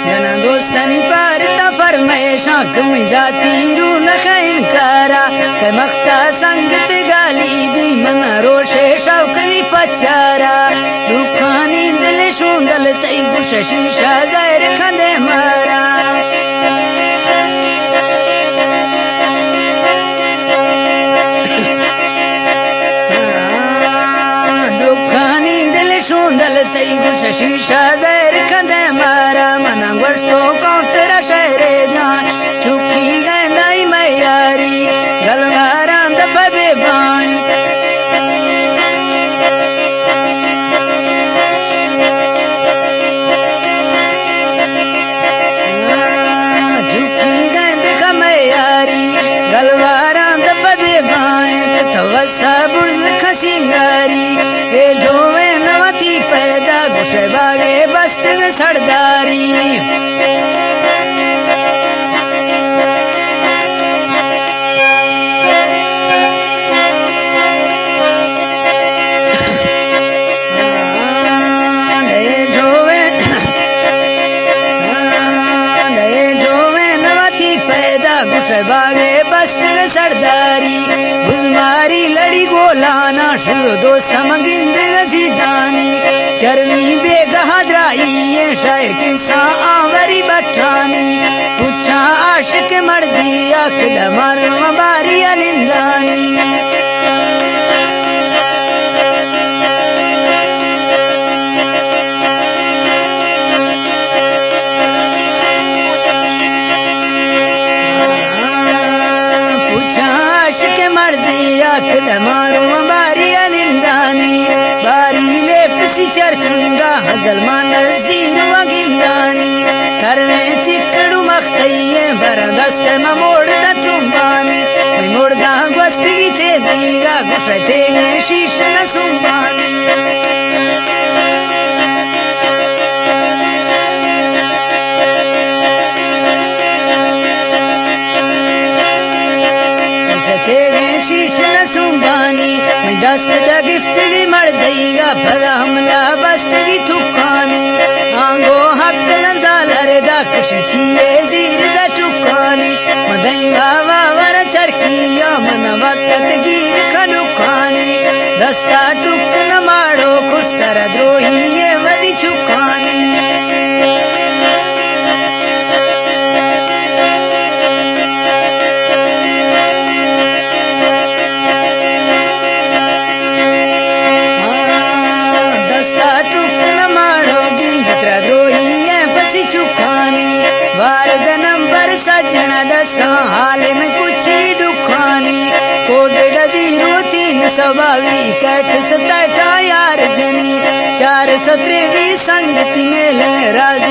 जना दोस्तनी पर फरमाइशा कमी जाती रू नखैन करा के मख्ता संगत गाली भी मन रोशे शौकरी पचारा रुखानी दिल शूंदल तई गुश शीशा ज़ाहिर खंदे मारा शूंदल तई गुश शीशा ज़ाहिर खंदे मारा मना वर्षो को तेरा शहरे जान चुकी गए नई मैयारी गलवारा दफा बेबान चुकी गए देखा मैयारी गलवारा दफा बेबान तवसा बुर्ज खसिंगारी के जोवे नवती पैदा गुशे बागे बस्त सरदारी गुशे बागे बस्त सरदारी गुजमारी लड़ी गोलाना शुद्ध दोस्त मंगिंद गजीदानी चरवी बेगहदराई ये शायर की सा आवरी बठानी पूछा आशिक मर्दी अकड़ मरवा बारी अलिंदानी अकड़ मारू बारी अलिंदानी बारी ले पिसी चरचुंडा हजलमान नजीर वगिंदानी करने चिकड़ू मख्तइये बरदस्त मोड़ दा चुंबानी मोड़ दा गोस्ती तेजीगा गुशते शीश न सुंबानी शीश न सुंबानी मैं दस्त दा गिफ्तगी मर देगा भला हमला बस्तगी थुकानी आंगो हक नजालर दा खुशी छिए जीर दा टुकानी मदई वावा वर चरकिया मन वक्त गिर खनुकानी दस्ता टुक न माड़ो खुस्तर द्रोही ये वदी चुकानी सजना दसा हाल में पूछी दुखानी कोड डजीरो 322 67 यार जनी 423 संगति में ले राजी